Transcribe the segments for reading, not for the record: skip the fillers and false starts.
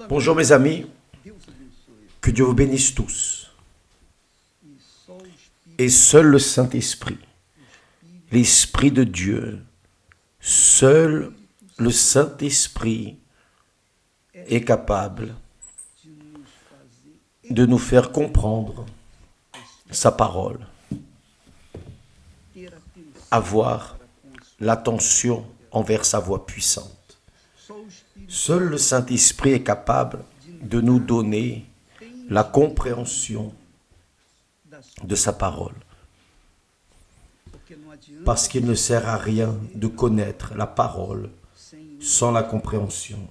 Bonjour mes amis, que Dieu vous bénisse tous. Et seul le Saint-Esprit, l'Esprit de Dieu, seul le Saint-Esprit est capable de nous faire comprendre sa parole, avoir l'attention envers sa voix puissante. Seul le Saint-Esprit est capable de nous donner la compréhension de sa parole. Parce qu'il ne sert à rien de connaître la parole sans la compréhension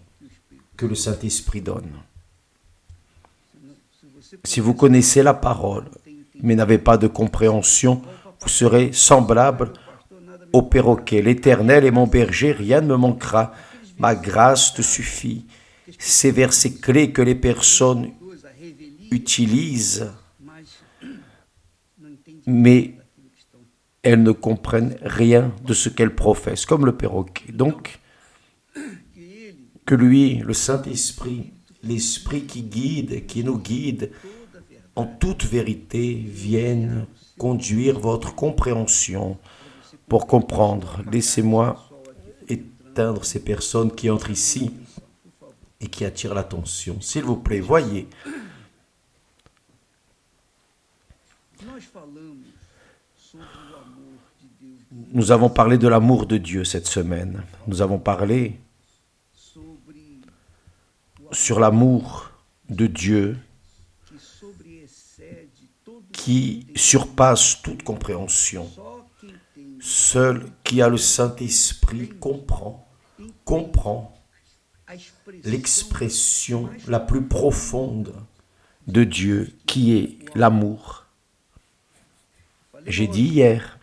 que le Saint-Esprit donne. Si vous connaissez la parole, mais n'avez pas de compréhension, vous serez semblable au perroquet. L'Éternel est mon berger, rien ne me manquera. Ma grâce te suffit. Ces versets clés que les personnes utilisent, mais elles ne comprennent rien de ce qu'elles professent, comme le perroquet. Donc, que lui, le Saint-Esprit, l'Esprit qui guide, qui nous guide, en toute vérité, vienne conduire votre compréhension pour comprendre. Laissez-moi éteindre ces personnes qui entrent ici et qui attirent l'attention. S'il vous plaît, voyez. Nous avons parlé de l'amour de Dieu cette semaine. Nous avons parlé sur l'amour de Dieu qui surpasse toute compréhension. Seul qui a le Saint-Esprit comprend l'expression la plus profonde de Dieu, qui est l'amour. J'ai dit hier,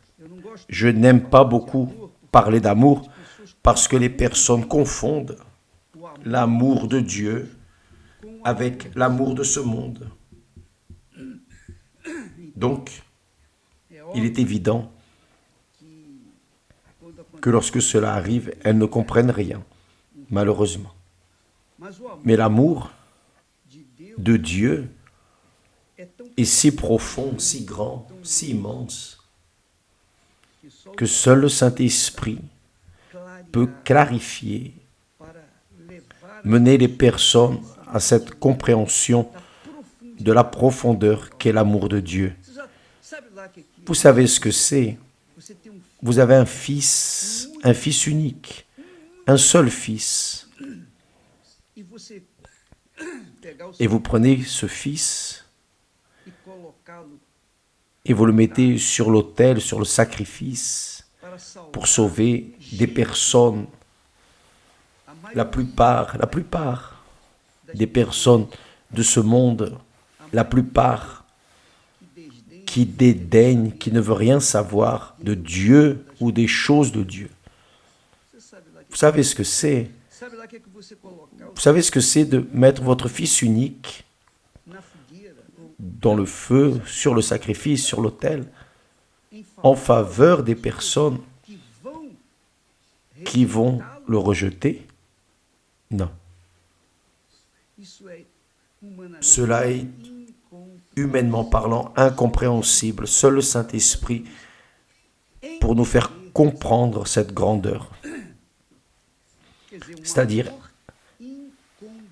je n'aime pas beaucoup parler d'amour parce que les personnes confondent l'amour de Dieu avec l'amour de ce monde. Donc, il est évident que lorsque cela arrive, elles ne comprennent rien, malheureusement. Mais l'amour de Dieu est si profond, si grand, si immense, que seul le Saint-Esprit peut clarifier, mener les personnes à cette compréhension de la profondeur qu'est l'amour de Dieu. Vous savez ce que c'est? Vous avez un fils unique, un seul fils. Et vous prenez ce fils et vous le mettez sur l'autel, sur le sacrifice, pour sauver des personnes. La plupart des personnes de ce monde, la plupart qui dédaignent, qui ne veut rien savoir de Dieu ou des choses de Dieu. Vous savez ce que c'est? Vous savez ce que c'est de mettre votre fils unique dans le feu, sur le sacrifice, sur l'autel, en faveur des personnes qui vont le rejeter? Non. Cela est, humainement parlant, incompréhensible. Seul le Saint-Esprit pour nous faire comprendre cette grandeur. C'est-à-dire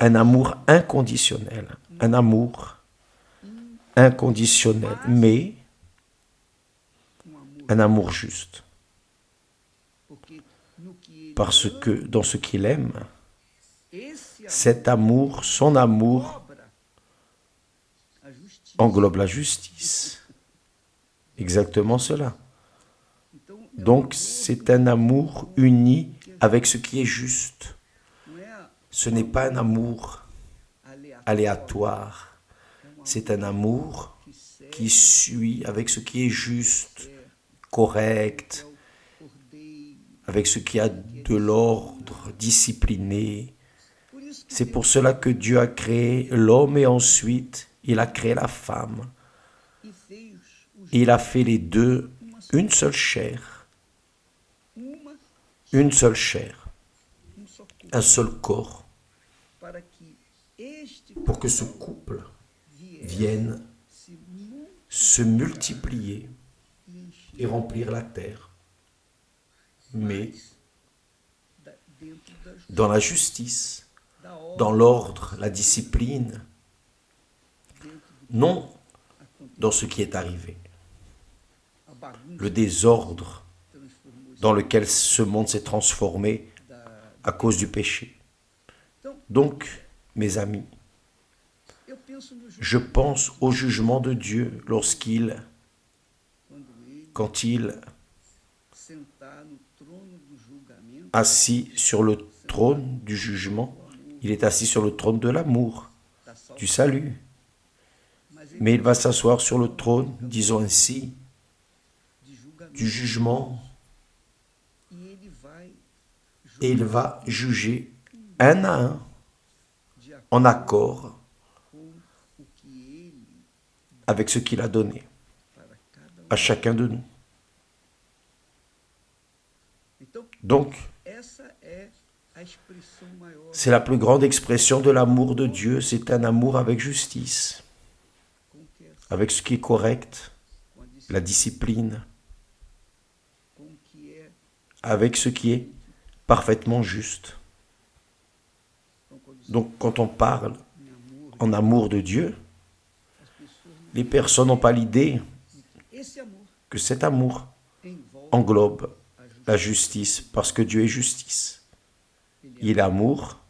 un amour inconditionnel. Un amour inconditionnel, mais un amour juste. Parce que dans ce qu'il aime, cet amour, son amour, englobe la justice. Exactement cela. Donc c'est un amour uni avec ce qui est juste. Ce n'est pas un amour aléatoire. C'est un amour qui suit avec ce qui est juste, correct, avec ce qui a de l'ordre, discipliné. C'est pour cela que Dieu a créé l'homme et ensuite il a créé la femme. Il a fait les deux une seule chair. Une seule chair. Un seul corps. pour que ce couple vienne se multiplier et remplir la terre. Mais dans la justice, dans l'ordre, la discipline, non dans ce qui est arrivé. Le désordre dans lequel ce monde s'est transformé à cause du péché. Donc, mes amis, je pense au jugement de Dieu quand il, assis sur le trône du jugement, il est assis sur le trône de l'amour, du salut. Mais il va s'asseoir sur le trône, disons ainsi, du jugement, et il va juger un à un, en accord avec ce qu'il a donné à chacun de nous. Donc, c'est la plus grande expression de l'amour de Dieu, c'est un amour avec justice, avec ce qui est correct, la discipline, avec ce qui est parfaitement juste. Donc, quand on parle en amour de Dieu, les personnes n'ont pas l'idée que cet amour englobe la justice, parce que Dieu est justice. Il est amour,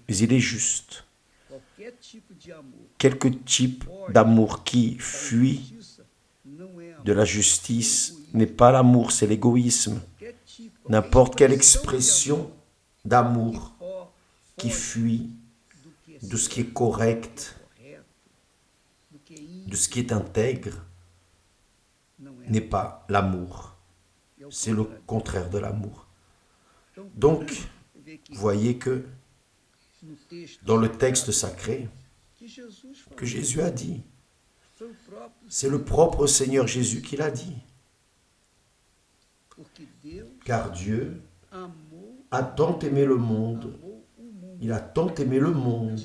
mais il est juste. Quelque type d'amour qui fuit de la justice n'est pas l'amour, c'est l'égoïsme. N'importe quelle expression d'amour qui fuit de ce qui est correct, de ce qui est intègre, n'est pas l'amour. C'est le contraire de l'amour. Donc, voyez que dans le texte sacré que Jésus a dit, c'est le propre Seigneur Jésus qui l'a dit. Car Dieu a tant aimé le monde, il a tant aimé le monde,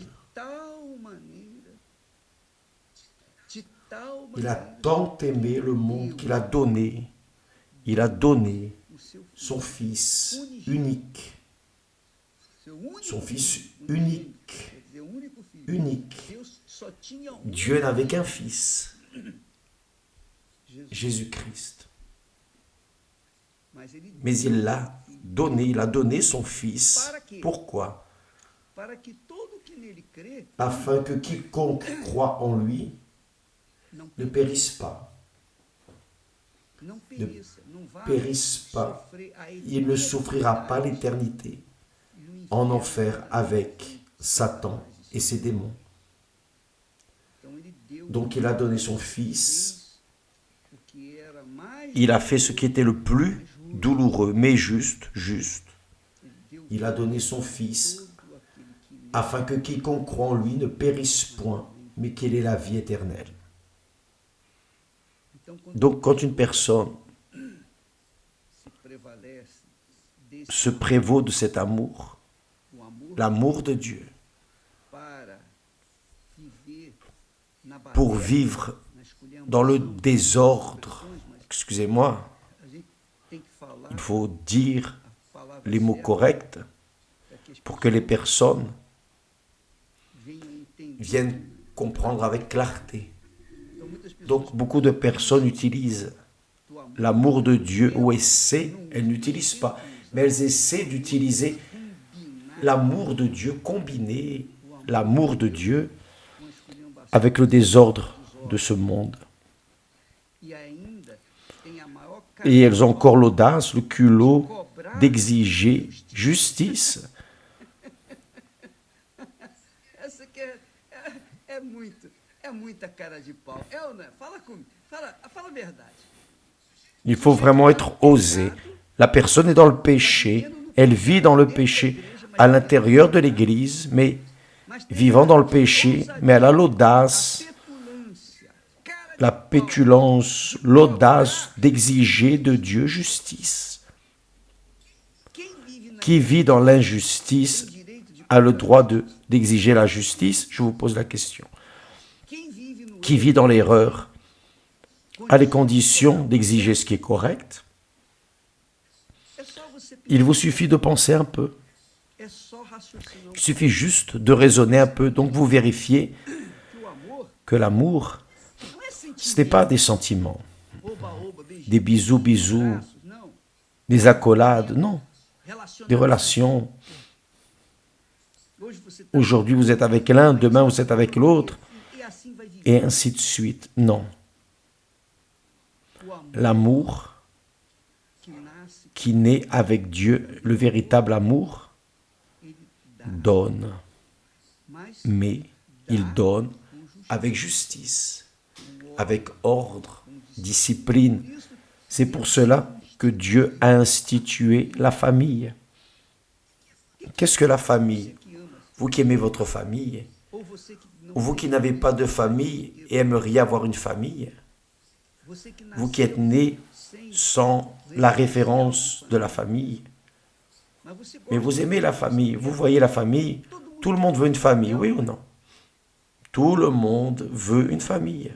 il a tant aimé le monde qu'il a donné, il a donné son Fils unique. Son Fils unique. Unique. Dieu n'avait qu'un Fils, Jésus-Christ. Mais il a donné son Fils. Pourquoi? Afin que quiconque croit en lui ne périsse pas. Ne périsse pas. Il ne souffrira pas l'éternité en enfer avec Satan et ses démons. Donc il a donné son Fils. Il a fait ce qui était le plus douloureux, mais juste. Il a donné son Fils afin que quiconque croit en lui ne périsse point, mais qu'il ait la vie éternelle. Donc quand une personne se prévaut de cet amour, l'amour de Dieu, pour vivre dans le désordre, excusez-moi, il faut dire les mots corrects pour que les personnes viennent comprendre avec clarté. Donc beaucoup de personnes utilisent l'amour de Dieu, ou essaient, elles n'utilisent pas, mais elles essaient d'utiliser l'amour de Dieu, combiner l'amour de Dieu avec le désordre de ce monde. Et elles ont encore l'audace, le culot d'exiger justice. Il faut vraiment être osé. La personne est dans le péché, elle vit dans le péché à l'intérieur de l'Église, mais vivant dans le péché, mais elle a l'audace, la pétulance, l'audace d'exiger de Dieu justice. Qui vit dans l'injustice a le droit d'exiger la justice? Je vous pose la question. Qui vit dans l'erreur a les conditions d'exiger ce qui est correct? Il vous suffit de penser un peu. Il suffit juste de raisonner un peu. Donc vous vérifiez que l'amour, ce n'est pas des sentiments, des bisous, bisous, des accolades, non, des relations. Aujourd'hui vous êtes avec l'un, demain vous êtes avec l'autre, et ainsi de suite. Non. L'amour qui naît avec Dieu, le véritable amour, donne, mais il donne avec justice, avec ordre, discipline. C'est pour cela que Dieu a institué la famille. Qu'est-ce que la famille? Vous qui aimez votre famille, ou vous qui n'avez pas de famille et aimeriez avoir une famille, vous qui êtes né sans la référence de la famille, mais vous aimez la famille, vous voyez la famille, tout le monde veut une famille, oui ou non? Tout le monde veut une famille.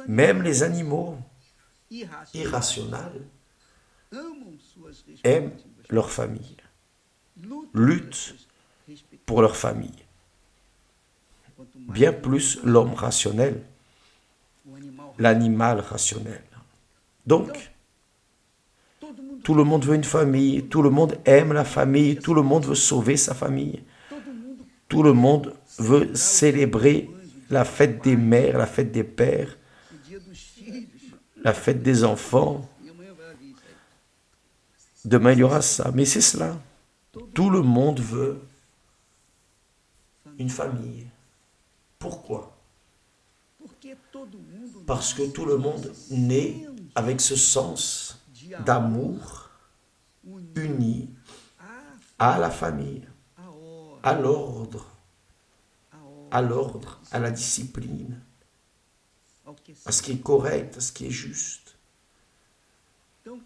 Même les animaux irrationnels aiment leur famille, luttent pour leur famille. Bien plus l'homme rationnel, l'animal rationnel. Donc, tout le monde veut une famille, tout le monde aime la famille, tout le monde veut sauver sa famille. Tout le monde veut célébrer la fête des mères, la fête des pères, la fête des enfants. Demain, il y aura ça. Mais c'est cela. Tout le monde veut une famille. Pourquoi? Parce que tout le monde naît avec ce sens d'amour uni à la famille, à l'ordre, à la discipline, à ce qui est correct, à ce qui est juste.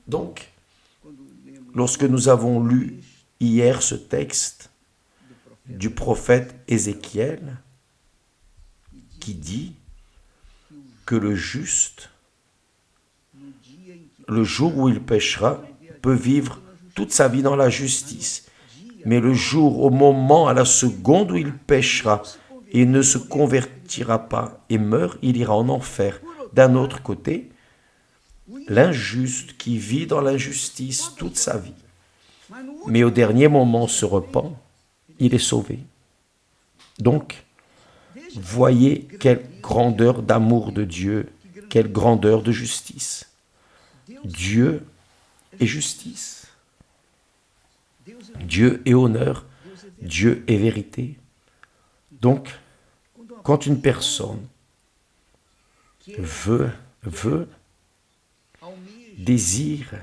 Donc, lorsque nous avons lu hier ce texte du prophète Ézéchiel qui dit que le juste, le jour où il péchera, peut vivre toute sa vie dans la justice. Mais le jour, au moment, à la seconde où il péchera et ne se convertira pas et meurt, il ira en enfer. D'un autre côté, l'injuste qui vit dans l'injustice toute sa vie, mais au dernier moment se repent, il est sauvé. Donc, voyez quelle grandeur d'amour de Dieu, quelle grandeur de justice. Dieu est justice. Dieu est honneur. Dieu est vérité. Donc, quand une personne désire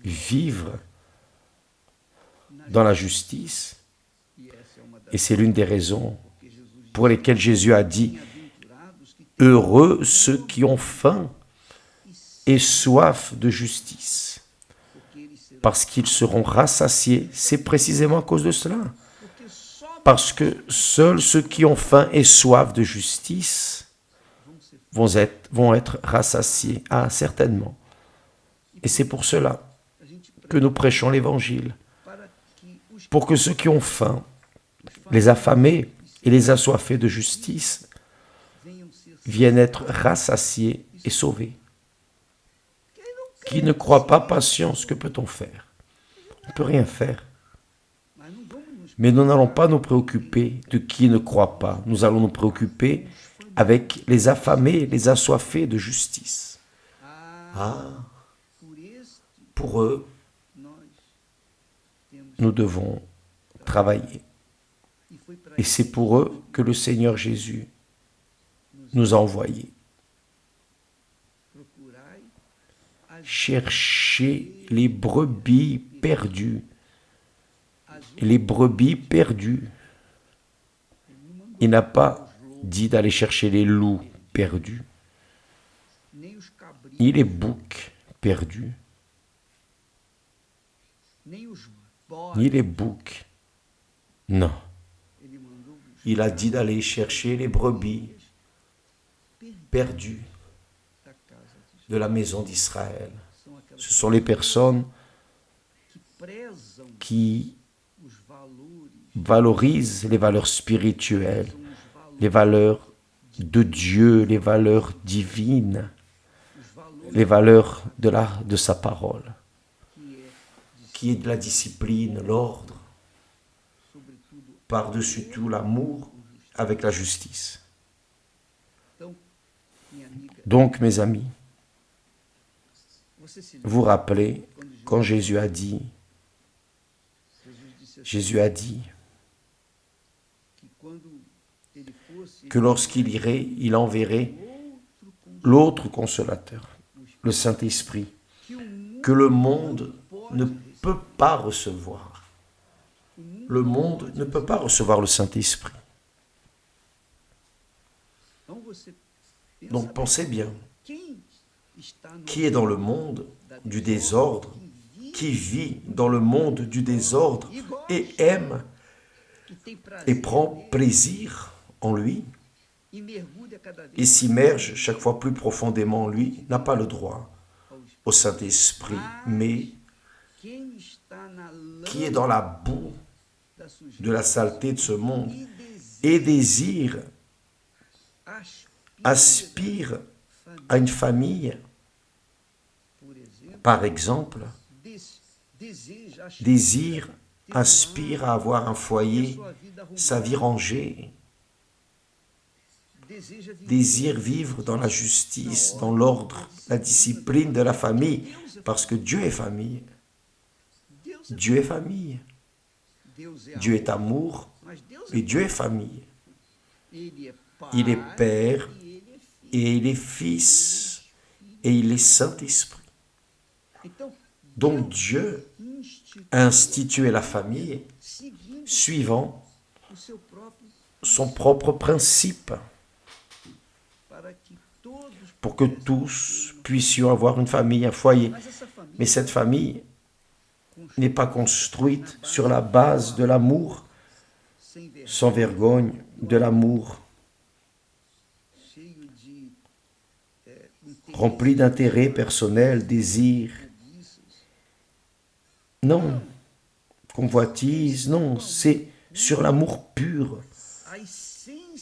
vivre dans la justice, et c'est l'une des raisons pour lesquelles Jésus a dit « Heureux ceux qui ont faim et soif de justice, parce qu'ils seront rassasiés. » C'est précisément à cause de cela. Parce que seuls ceux qui ont faim et soif de justice vont être rassasiés. Ah, certainement. Et c'est pour cela que nous prêchons l'Évangile. Pour que ceux qui ont faim, les affamés et les assoiffés de justice viennent être rassasiés et sauvés. Qui ne croit pas, patience, que peut-on faire? On ne peut rien faire. Mais nous n'allons pas nous préoccuper de qui ne croit pas. Nous allons nous préoccuper avec les affamés, les assoiffés de justice. Ah, pour eux, nous devons travailler. Et c'est pour eux que le Seigneur Jésus nous a envoyés. Cherchez les brebis perdues. Les brebis perdues. Il n'a pas dit d'aller chercher les loups perdus, ni les boucs perdus, ni les boucs, Non. Il a dit d'aller chercher les brebis perdues de la maison d'Israël. Ce sont les personnes qui valorisent les valeurs spirituelles, les valeurs de Dieu, les valeurs divines, les valeurs de sa parole, qui est de la discipline, l'ordre, par-dessus tout l'amour avec la justice. Donc, mes amis, vous rappelez quand Jésus a dit que lorsqu'il irait, il enverrait l'autre consolateur, le Saint-Esprit, que le monde ne peut pas recevoir. Le monde ne peut pas recevoir le Saint-Esprit. Donc pensez bien, qui est dans le monde du désordre, qui vit dans le monde du désordre et aime et prend plaisir en lui et s'immerge chaque fois plus profondément en lui, n'a pas le droit au Saint-Esprit, mais qui est dans la boue de la saleté de ce monde et désire, aspire à une famille, par exemple, désire, aspire à avoir un foyer, sa vie rangée, désire vivre dans la justice, dans l'ordre, la discipline de la famille, parce que Dieu est famille. Dieu est famille. Dieu est amour et Dieu est famille. Il est Père et il est Fils et il est Saint-Esprit. Donc Dieu a institué la famille suivant son propre principe pour que tous puissions avoir une famille, un foyer. Mais cette famille n'est pas construite sur la base de l'amour sans vergogne, de l'amour rempli d'intérêts personnels, désirs. Non, convoitise, non, c'est sur l'amour pur,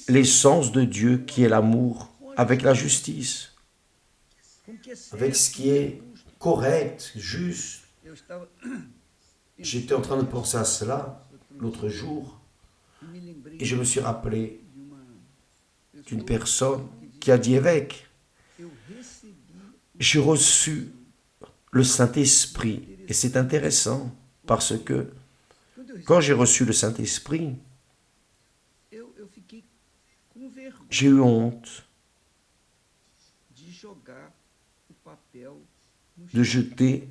l'essence de Dieu qui est l'amour, avec la justice, avec ce qui est correct, juste. J'étais en train de penser à cela l'autre jour et je me suis rappelé d'une personne qui a dit: évêque, j'ai reçu le Saint-Esprit. Et c'est intéressant parce que quand j'ai reçu le Saint-Esprit, j'ai eu honte de jeter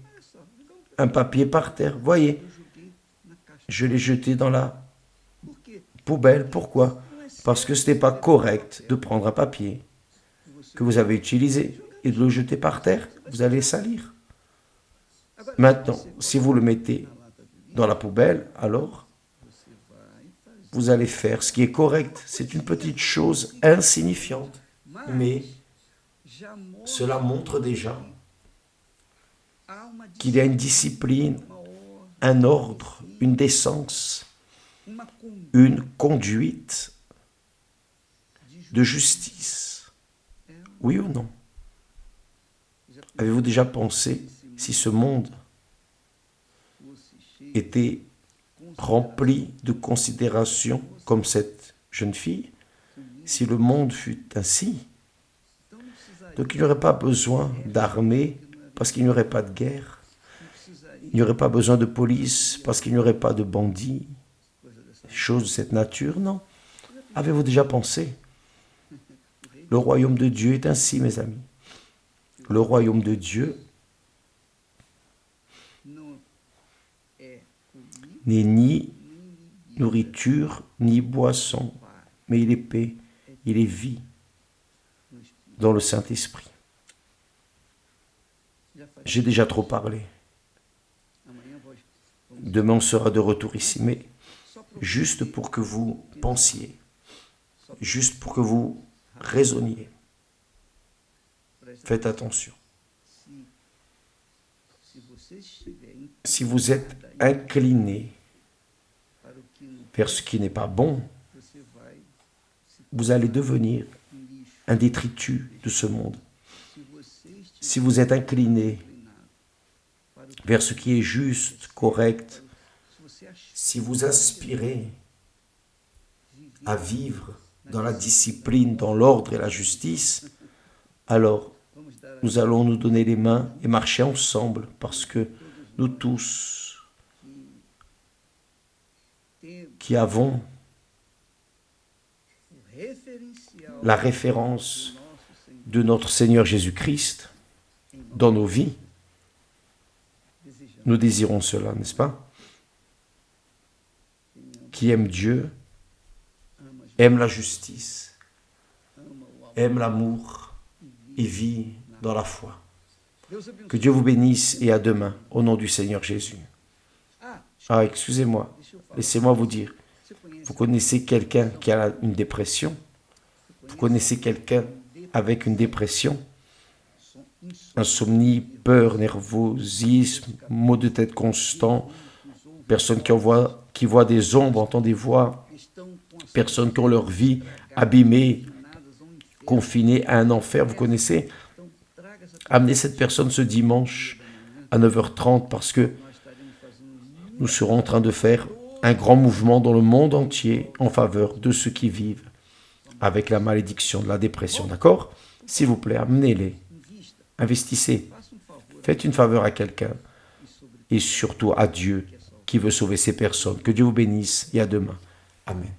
un papier par terre. Voyez, je l'ai jeté dans la poubelle. Pourquoi? Parce que ce n'est pas correct de prendre un papier que vous avez utilisé et de le jeter par terre. Vous allez le salir. Maintenant, si vous le mettez dans la poubelle, alors vous allez faire ce qui est correct. C'est une petite chose insignifiante, mais cela montre déjà qu'il y a une discipline, un ordre, une décence, une conduite de justice. Oui ou non? Avez-vous déjà pensé si ce monde était rempli de considération comme cette jeune fille, si le monde fut ainsi, donc il n'y aurait pas besoin d'armée parce qu'il n'y aurait pas de guerre, il n'y aurait pas besoin de police parce qu'il n'y aurait pas de bandits, choses de cette nature, non. Avez-vous déjà pensé? Le royaume de Dieu est ainsi, mes amis. Le royaume de Dieu n'est ni nourriture, ni boisson, mais il est paix, il est vie dans le Saint-Esprit. J'ai déjà trop parlé. Demain, on sera de retour ici, mais juste pour que vous pensiez, juste pour que vous raisonniez. Faites attention. Si vous êtes incliné vers ce qui n'est pas bon, vous allez devenir un détritus de ce monde. Si vous êtes incliné vers ce qui est juste, correct, si vous aspirez à vivre dans la discipline, dans l'ordre et la justice, alors nous allons nous donner les mains et marcher ensemble parce que nous tous qui avons la référence de notre Seigneur Jésus-Christ dans nos vies, nous désirons cela, n'est-ce pas? Qui aime Dieu, aime la justice, aime l'amour et vit dans la foi. Que Dieu vous bénisse et à demain, au nom du Seigneur Jésus. Ah, excusez-moi, laissez-moi vous dire, vous connaissez quelqu'un qui a une dépression? Vous connaissez quelqu'un avec une dépression? Insomnie, peur, nervosisme, maux de tête constants, personnes qui voient des ombres, entendent des voix, personnes qui ont leur vie abîmée, confinées à un enfer, vous connaissez? Amenez cette personne ce dimanche à 9h30 parce que nous serons en train de faire un grand mouvement dans le monde entier en faveur de ceux qui vivent avec la malédiction de la dépression, d'accord? S'il vous plaît, amenez-les, investissez, faites une faveur à quelqu'un et surtout à Dieu qui veut sauver ces personnes. Que Dieu vous bénisse et à demain. Amen.